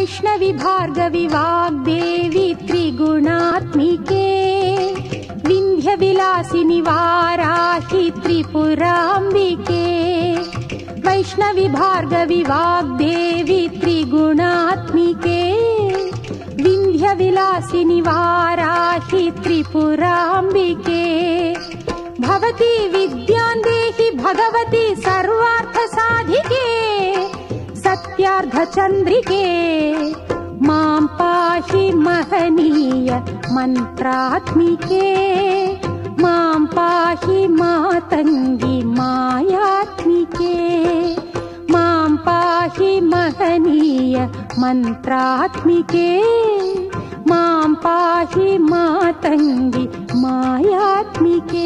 वैष्णवी भार्गवी वाग्देवी त्रिगुणात्मिके विंध्य विलासिनी वाराहि त्रिपुरांबिके वैष्णवी भार्गवी वाग्देवी त्रिगुणात्मिके विंध्य विलासिनी वाराहि त्रिपुरांबिके भवती विद्यां देहि भगवती सर्वार्थ साधिके सत्यार्थ चंद्रिके मां पाहि महनीय मंत्रात्मिके मां पाहि मातंगी मायात्मिके मां पाहि महनीय मंत्रात्मिके मां पाहि मातंगी मायात्मिके।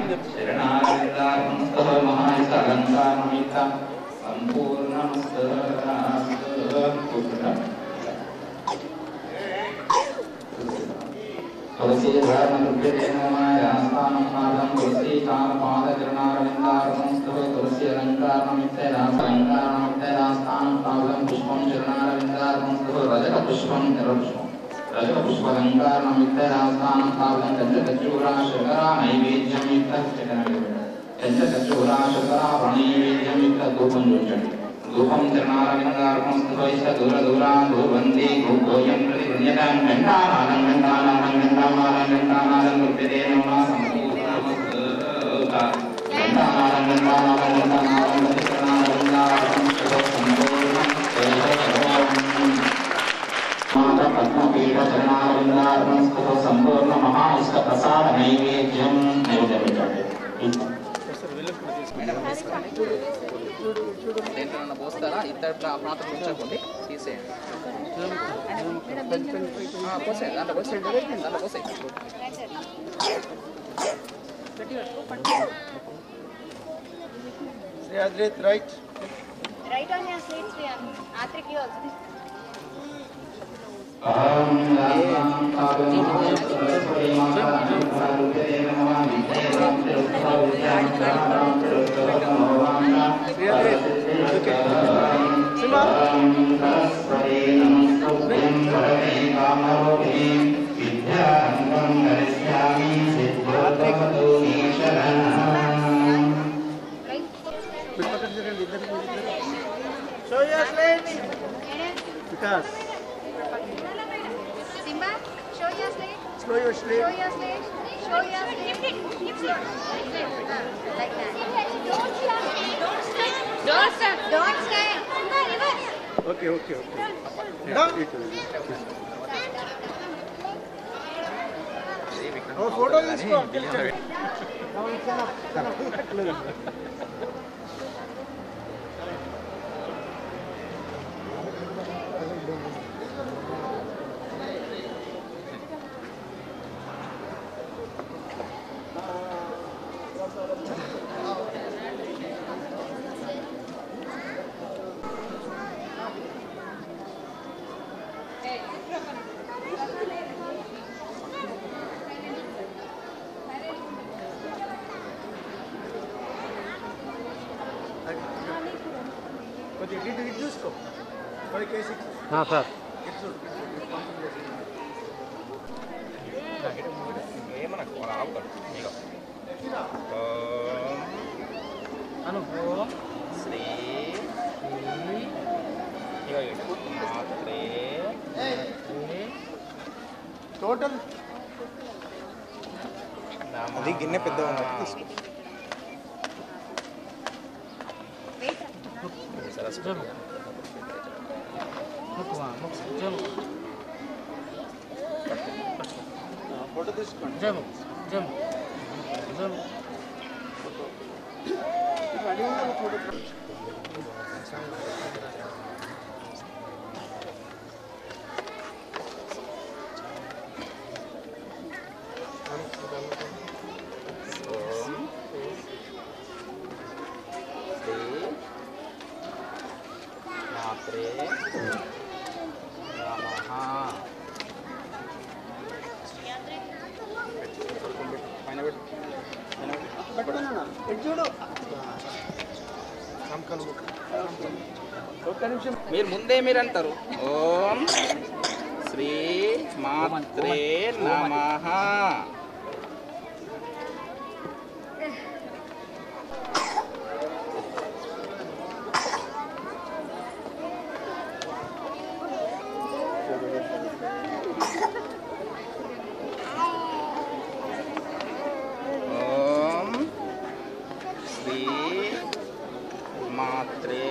शरणारविन्दात्मनस्तः महायसालङ्कारनिमित्तं धूपं चरणारविन्दार्पणस्तुभैश्च दूरदूरान् दूर्वन्ति गोयं प्रति गृह्यतां घण्टानादं घण्टानादं घण्टानादं घण्टानादं नृत्यते नमः संपूर्णमस्तुता घण्टानादं घण्टानादं घण्टानादं प्रति चरणारविन्दार्पणस्तुभैः सम्पूर्णं माता पद्मपीठ चरणारविन्दार्पणस्तुभैः सम्पूर्ण महाइष्टप्रसाद नैवेद्यं नैवेद्यं దేంట్లో పోస్తారా ఇద్దరు ప్రాంతం ఉంచకండి తీసేయండి పోసేయండి దాంట్లో పోసేయండి దాంట్లో పోసేయండి right Right on your slate, Sriyan. Atriki also. Show your slate. Vikas. Simba, show your slate. Show your slate. Show your slate. Show your slate. Like that. Don't stand. Don't stand. Don't stand. Simba, reverse. Okay. Down. Oh, photo is for picture. ఇది చూసుకో 5K6 sir అనుభవం శ్రీ మాత్రే total అది గిన్నె పెద్ద ఉన్నది తీసుకో photo తీసుకోండి photo మీరు ముందే మీరు అంటారు ఓం శ్రీ మాత్రే నమః ఓం శ్రీ మాత్రే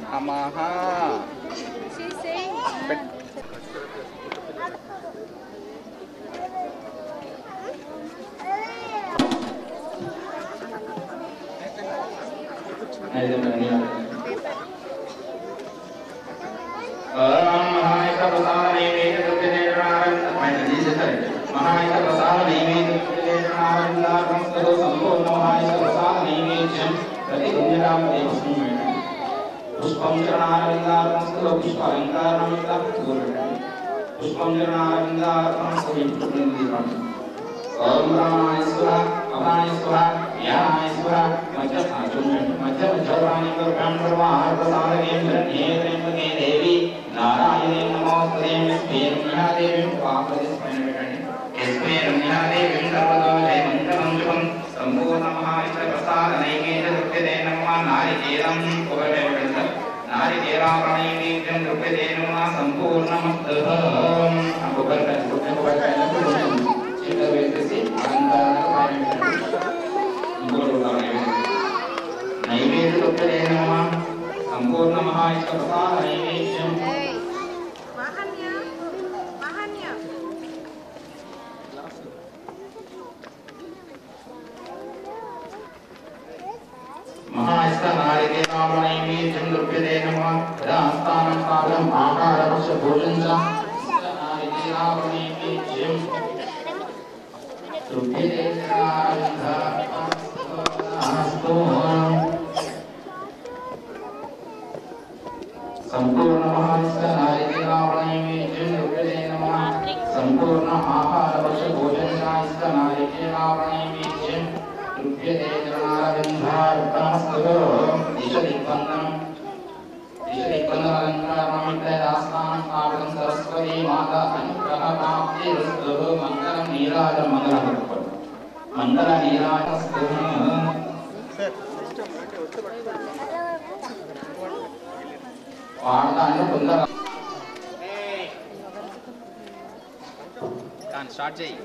నమః She's saying. पुष्पं चरणारविन्दार्पणस्तु पुष्पालङ्कारनमितं पुष्पं चरणारविन्दार्पणस्तु ओम रामायस्वः अपायस्वः यायस्वः मध्यमध्यमध्यमध्यमध्यमराणि ब्रह्मणर्वाहारप्रसादनेन्द्रन्येन्द्रन्येन्द्रन्ये देवी नारायणे नमोस्तुते स्मेरम्यादेवीं पापदिस्मैनविकण्ि स्मेरम्यादेवीं सर्वदोषे मङ्गलं शुभं सम्पूर्णमहाविष्णुप्रसादनैकेन दृप्यते नमः नारिकेलं कुवलेवृन्द नारिकेलाप्रणैवेद्यं दृप्यते नमः सम्पूर्णमस्तु संपूर्ण महाइष्टप्रसाद नैवेद्यम महाइष्टनारिकेलाप्रणैवेद्यं द्रव्यते नमः रास्तानं कालं आहारवश भोजनं नारिकेलाप्रणैवेद्यं द्रव्यते संपूर्ण महाइष्टनारिकेलाप्रणैवेद्यं द्रव्यते नमः संपूर्ण आहारवश भोजनाइष्टनारिकेलाप्रणैवेद्यं द्रव्यते चरणारविन्दार्पणमस्तु दिशदिक्बन्धनमलङ्कारमित्रदास्तानं स्थापितं सरस्वती माता अनुग्रहप्राप्तिरस्तु मङ्गलं नीराजं मङ्गलनीराजस्तु వాడతాను కొందరు కానీ స్టార్ట్ చేయి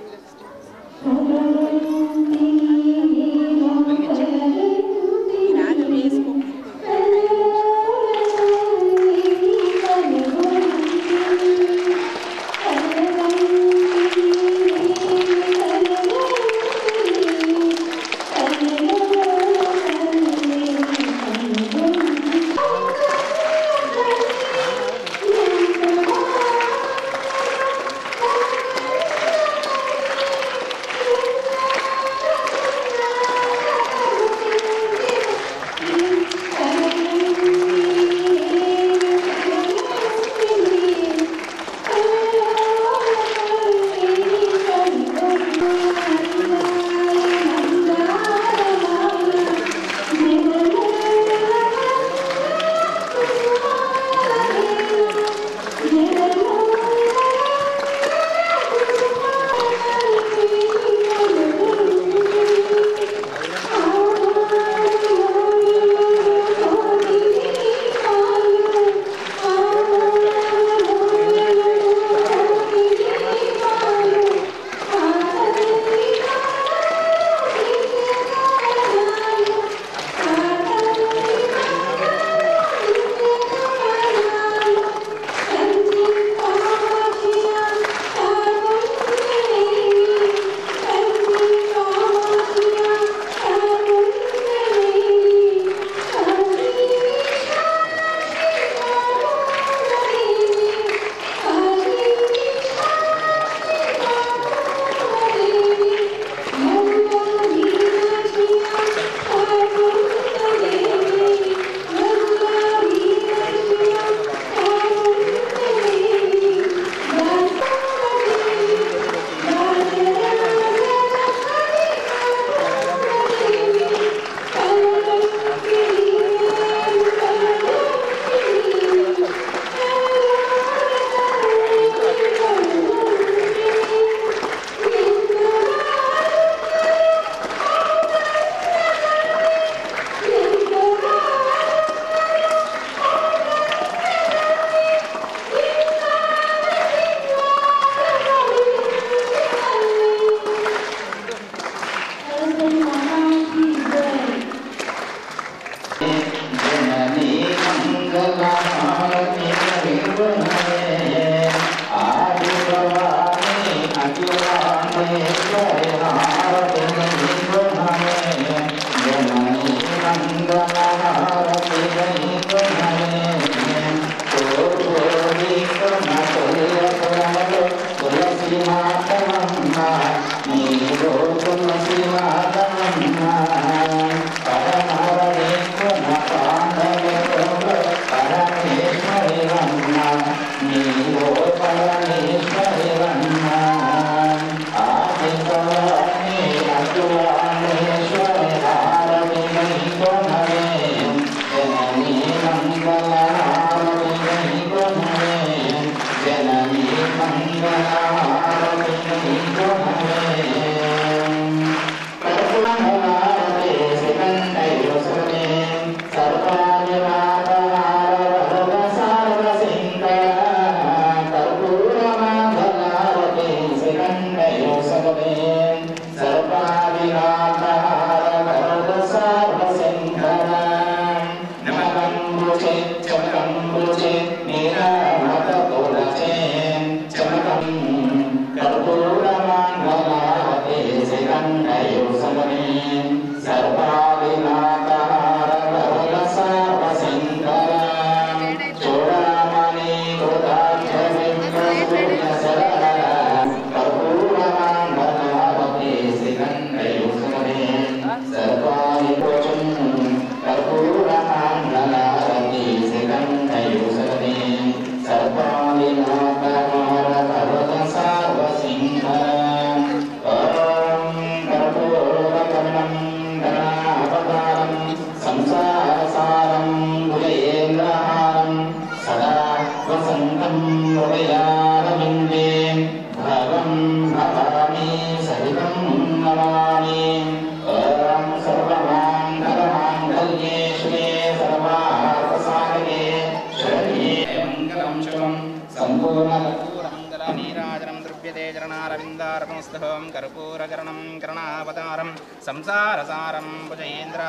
నీరాజనం ద్రవ్యతే చరణారవిందారతమస్తహం కర్పూరకరణం కరణావతారం సంసారసారం భుజేంద్ర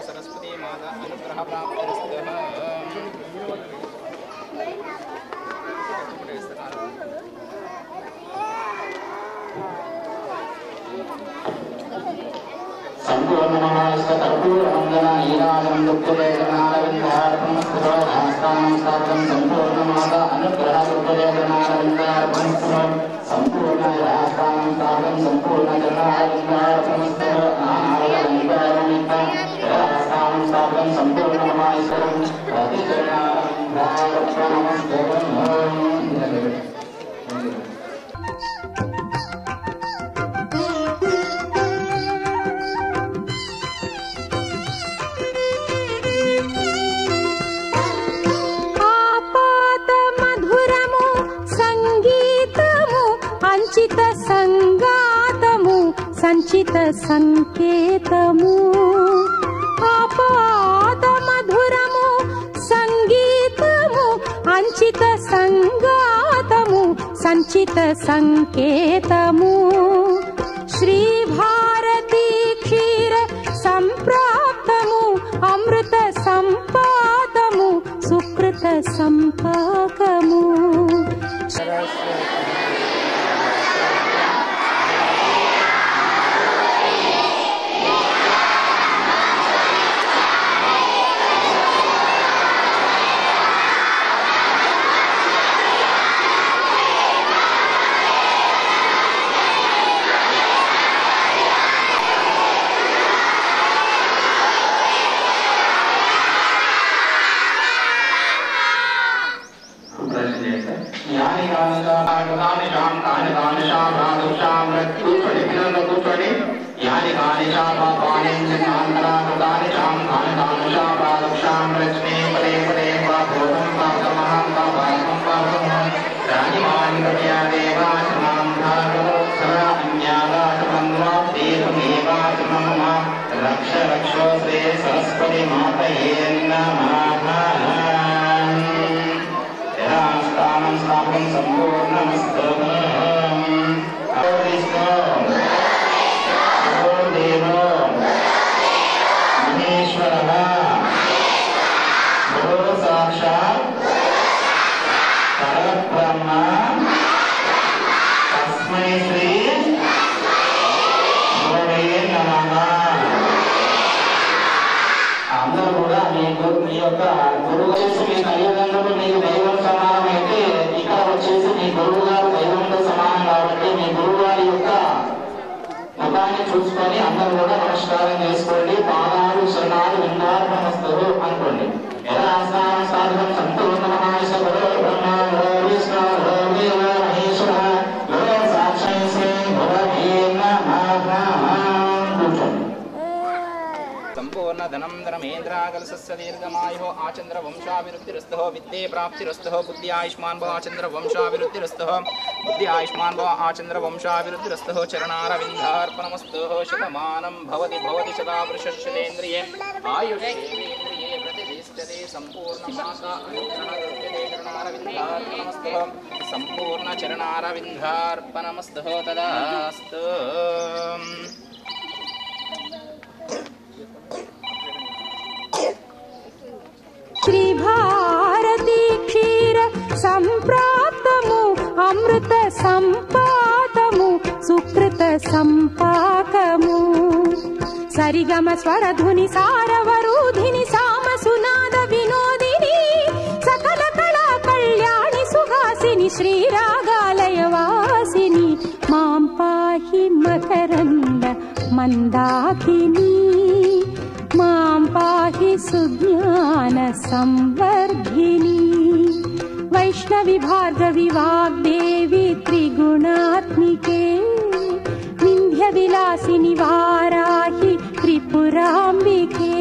సరస్వతి మాత అనుగ్రహ ప్రాప్తిరస్తః. సంపూర్ణమహాస్తకర్పూరమంగళ నీరాజనం దుఃఖదే జనారవిందార్పణమస్తోహాస్తానం సాధం సంపూర్ణమాత అనుగ్రహ దుఃఖదే జనారవిందార్పణమస్తో సంపూర్ణహాస్తానం సాధం సంపూర్ణ జనారవిందార్పణమస్తోహాస్తానం సాధం సంపూర్ణమహాస్తం ప్రతి జనారవిందార్పణమస్తో. సంచిత సంగాతము సంచిత సంకేతము ఆపాద మధురము సంగీతము అంచిత సంగాతము సంచిత సంకేతము శ్రీ భారతీ క్షీర సంప్రాప్తము అమృత సంపాదము సుకృత సంపాకము. రక్ష రక్షోస్తే సరస్వతి మాతయే నమః. స్థానం స్థాపనం సంపూర్ణమస్తు. దేవో మహేశ్వర గురు సాక్షాత్ పరబ్రహ్మ తస్మై శ్రీ గురవే నమః. అందరూ కూడా మీ యొక్క గురువు వచ్చేసి మీ తల్లిదండ్రులు మీకు దైవం సమానం అయితే ఇక్కడ వచ్చేసి మీ గురువు గారు దైవంతో సమానం కాబట్టి మీ గురువు గారి యొక్క ముఖాన్ని చూసుకొని అందరూ కూడా నమస్కారం చేసుకోండి. పాదాలు శరణాలు విందార్పణమస్తు అనుకోండి. ఎలా స్నానం సాధనం సంపూర్ణ మహేశ్వర బ్రహ్మ విష్ణు మహేశ్వర సాక్షాత్ శ్రీ గురవే నమః. కూర్చోండి. సంపూర్ణ ధనం ధనమేంద్రాకలసస్య దీర్ఘమాయో ఆచంద్ర వంశాభివృద్ధిరస్తః విద్యే ప్రాప్తిరస్తః బుద్ధి ఆయుష్మాన్ భవ ఆచంద్ర వంశాభివృద్ధిరస్తః బుద్ధి ఆయుష్మాన్ భవ ఆచంద్ర వంశాభివృద్ధిరస్తః చరణారవిందార్పణమస్తు. శతమానం భవతి భవతి శతావృషశతేంద్రియే ఆయుష్యేంద్రియే ప్రతిష్టతే సంపూర్ణమాస అనుగ్రహ చరణారవిందార్పణమస్తు. సంపూర్ణ చరణారవిందార్పణమస్తు. తదాస్తు. శ్రీ భారతీ క్షీర సంప్రాప్తము అమృత సంపాదము సుకృత సంపాకము. సరిగమ స్వరధుని సారవరూధిని సామ సునాద వినోదిని సకల కళా కళ్యాణి సుహాసిని శ్రీరాగాలయ వాసిని మాం పాహి మకరంద మందాకిని మాం పాహి సుజ్ఞాన సంవర్ధిని. వైష్ణవి భార్గవి వాగ్దేవి త్రిగుణాత్మికే వింధ్య విలాసిని వారాహి త్రిపురాంబికే.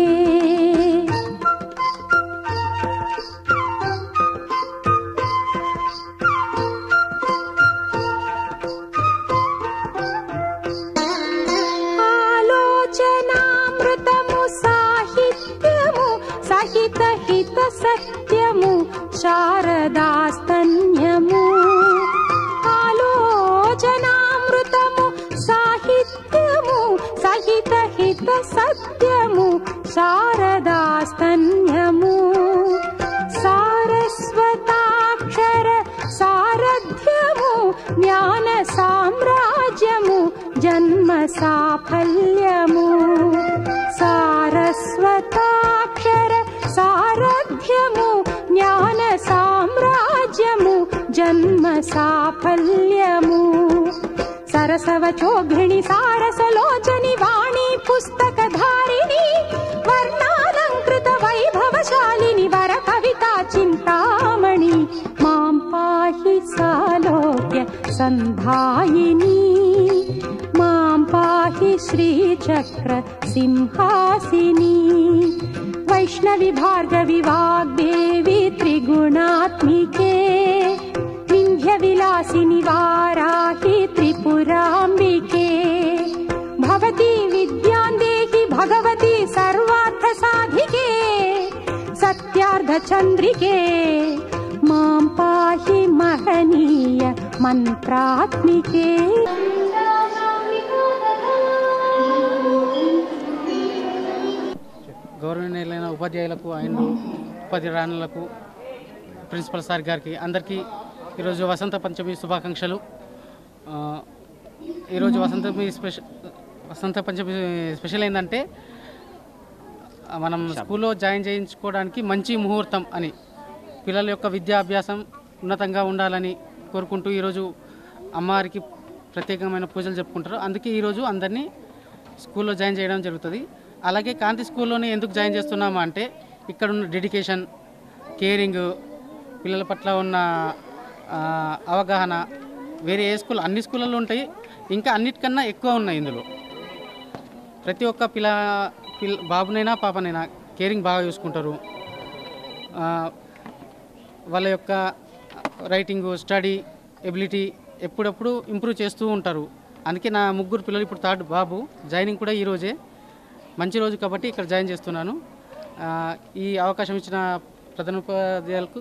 ఆలోచనామృతము సాహిత్యము సహిత హిత సత్యము శారదాస్తన్యము ఆలోచనామృతము సాహిత్యము సహిత హిత సత్యము శారదాస్తన్యము సారస్వతాక్షర సారథ్యము జ్ఞాన సామ్రాజ్యము జన్మ సాఫల్యము సారస్వతాక్షర సారథ్యము జ్ఞాన సామ్రాజ్యము జన్మ సాఫల్యము సరసవచోఘ్రిణి సారసలోచని వాణి పుస్తకధారిణి వర్ణాలంకృత వైభవశాలిని వర కవితా చింతామణి మాం పాహి సాలోక్య సంధాయిని మాం పాహి శ్రీచక్ర సింహాసిని వైష్ణవి భార్గవి వాగ్దేవి త్రిగుణాత్మికే వింధ్య విలాసిని వారాహి త్రిపురాంబికే భవతి విద్యాందేహి భగవతి సర్వార్థ సాధికే సత్యార్థ చంద్రికే మాం పాహి మహనీయ మంత్రాత్మికే. గౌరవనీయులైన ఉపాధ్యాయులకు అండ్ ఉపాధ్యాయులకు ప్రిన్సిపల్ సార్ గారికి అందరికీ ఈరోజు వసంత పంచమి శుభాకాంక్షలు. ఈరోజు వసంత పంచమి స్పెషల్ ఏంటంటే మనం స్కూల్లో జాయిన్ చేయించుకోవడానికి మంచి ముహూర్తం అని, పిల్లల యొక్క విద్యాభ్యాసం ఉన్నతంగా ఉండాలని కోరుకుంటూ ఈరోజు అమ్మవారికి ప్రత్యేకమైన పూజలు చెప్పుకుంటారు. అందుకే ఈరోజు అందరినీ స్కూల్లో జాయిన్ చేయడం జరుగుతుంది. అలాగే కాంతి స్కూల్లోనే ఎందుకు జాయిన్ చేస్తున్నాము అంటే ఇక్కడ ఉన్న డెడికేషన్, కేరింగ్, పిల్లల పట్ల ఉన్న అవగాహన వేరే ఏ స్కూల్ అన్ని స్కూళ్ళల్లో ఉంటాయి, ఇంకా అన్నిటికన్నా ఎక్కువ ఉన్నాయి. ఇందులో ప్రతి ఒక్క బాబునైనా పాపనైనా కేరింగ్ బాగా చూసుకుంటారు. వాళ్ళ యొక్క రైటింగ్, స్టడీ ఎబిలిటీ ఎప్పుడప్పుడు ఇంప్రూవ్ చేస్తూ ఉంటారు. అందుకే నా ముగ్గురు పిల్లలు, ఇప్పుడు థర్డ్ బాబు జాయినింగ్ కూడా ఈరోజే మంచి రోజు కాబట్టి ఇక్కడ జాయిన్ చేస్తున్నాను. ఈ అవకాశం ఇచ్చిన ప్రధానోపాధ్యాయులకు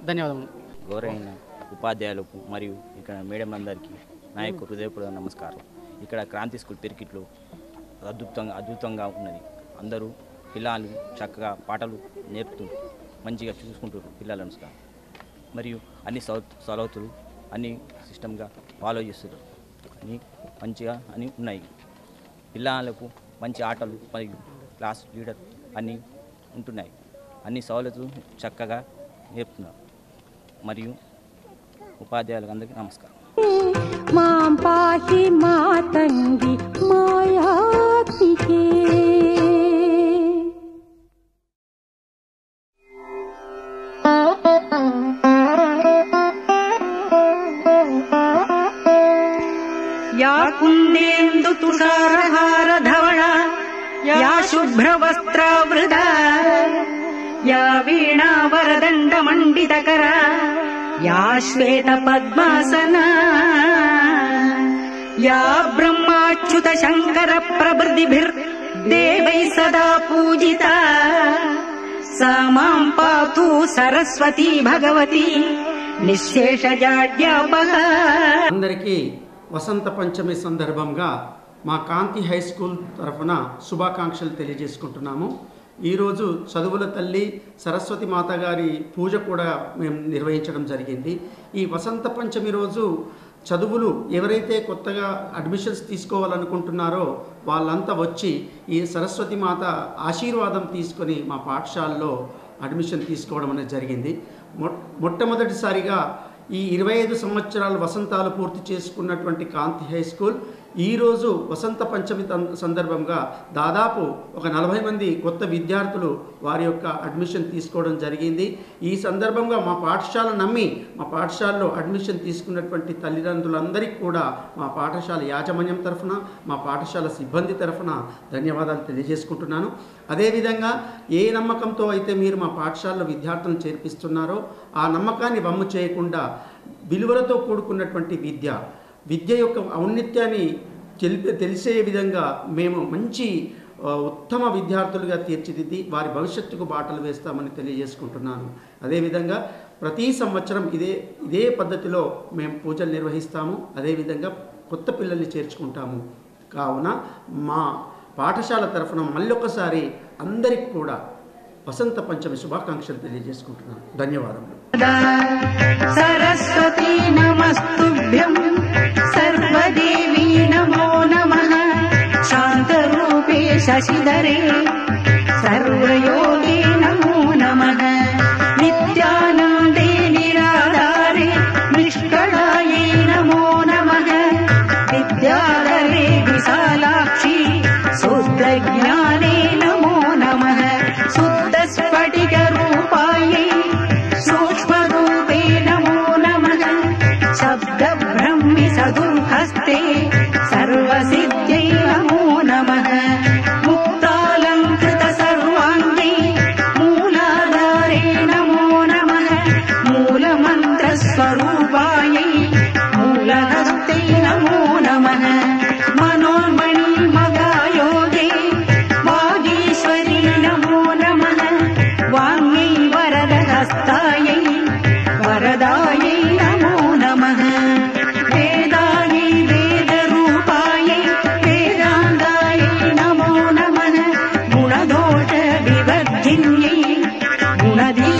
ధన్యవాదములు. గౌరవైన ఉపాధ్యాయులకు మరియు ఇక్కడ మేడం అందరికీ నా యొక్క హృదయపూర్వక నమస్కారం. ఇక్కడ క్రాంతి స్కూల్ పెరికిట్లో అద్భుతంగా ఉన్నది. అందరూ పిల్లలు చక్కగా పాటలు నేర్పుతూ మంచిగా చూసుకుంటారు పిల్లలను మరియు అన్ని సౌలతులు అన్ని సిస్టమ్గా ఫాలో చేస్తారు. అన్నీ మంచిగా అన్నీ ఉన్నాయి. పిల్లలకు మంచి ఆటలు మరియు క్లాస్ లీడర్ అన్నీ ఉంటున్నాయి. అన్ని సౌలతులు చక్కగా నేర్పుతున్నారు. మరియు ఉపాధ్యాయులకు అందరికీ నమస్కారం. మాం పాహి మాతంగి మాయాత్మికే. యా కుందేందు తుషారహార ధవళ యా శుభ్రవస్త్రావృత యా వీణా వరదండ మండితకర యా శ్వేత పద్మాసన యా బ్రహ్మాచ్యుత శంకర ప్రభృతిభిర్దేవై సదా పూజిత సా మాం పాతు సరస్వతి భగవతి నిశ్శేషజాడ్యాపహ. అందరికీ వసంత పంచమి సందర్భంగా మా కాంతి హై స్కూల్ తరఫున శుభాకాంక్షలు తెలియజేసుకుంటున్నాము. ఈరోజు చదువుల తల్లి సరస్వతి మాత గారి పూజ కూడా మేము నిర్వహించడం జరిగింది. ఈ వసంత పంచమి రోజు చదువులు ఎవరైతే కొత్తగా అడ్మిషన్స్ తీసుకోవాలనుకుంటున్నారో వాళ్ళంతా వచ్చి ఈ సరస్వతి మాత ఆశీర్వాదం తీసుకొని మా పాఠశాలలో అడ్మిషన్ తీసుకోవడం అనేది జరిగింది. మొట్టమొదటిసారిగా ఈ 25 సంవత్సరాల వసంతాలు పూర్తి చేసుకున్నటువంటి కాంతి హై స్కూల్ ఈరోజు వసంత పంచమి సందర్భంగా దాదాపు ఒక 40 మంది కొత్త విద్యార్థులు వారి యొక్క అడ్మిషన్ తీసుకోవడం జరిగింది. ఈ సందర్భంగా మా పాఠశాల నమ్మి మా పాఠశాలలో అడ్మిషన్ తీసుకున్నటువంటి తల్లిదండ్రులందరికీ కూడా మా పాఠశాల యాజమాన్యం తరఫున, మా పాఠశాల సిబ్బంది తరఫున ధన్యవాదాలు తెలియజేసుకుంటున్నాను. అదేవిధంగా ఏ నమ్మకంతో అయితే మీరు మా పాఠశాలలో విద్యార్థులను చేర్పిస్తున్నారో ఆ నమ్మకాన్ని వమ్ము చేయకుండా విలువలతో కూడుకున్నటువంటి విద్య యొక్క ఔన్నత్యాన్ని తెలిసే విధంగా మేము మంచి ఉత్తమ విద్యార్థులుగా తీర్చిదిద్ది వారి భవిష్యత్తుకు బాటలు వేస్తామని తెలియజేసుకుంటున్నాను. అదేవిధంగా ప్రతి సంవత్సరం ఇదే పద్ధతిలో మేము పూజలు నిర్వహిస్తాము. అదేవిధంగా కొత్త పిల్లల్ని చేర్చుకుంటాము. కావున మా పాఠశాల తరఫున మళ్ళొకసారి అందరికి కూడా వసంత పంచమి శుభాకాంక్షలు తెలియజేసుకుంటున్నాను. ధన్యవాదములు. సరస్వతీ నమస్తుభ్యం సర్వదేవీ నమో నమః శాంతరూపే శశిధరే సర్వయోగే నమో నమః నిత్యానందే నిరాధారే నిష్కళాయే నమో నమః విద్యాధరే విశాలాక్షి శుద్ధజ్ఞానే నమో నమః శుద్ధ స్ఫటిక రూపాయే సూక్ష్మరూపే నమో నమః శబ్ద బ్రహ్మి సదుర్హస్తే సర్వసిద్ధ్యై నమో నమః ముక్తాలంకృత సర్వాంగై మూలాధారే నమో నమః మూలమంత్ర స్వరూపాయై మూలహస్తై నమో నమః మనోన్మణి మగాయోగే వాగీశ్వరీ నమో నమః వాంగ్మై వరదహస్తాయై వరదాయై నమో నమః వేదాయై వేదరూపాయై వేదాంగాయై నమో నమః గుణదోష వివర్ధిన్యై గుణదీ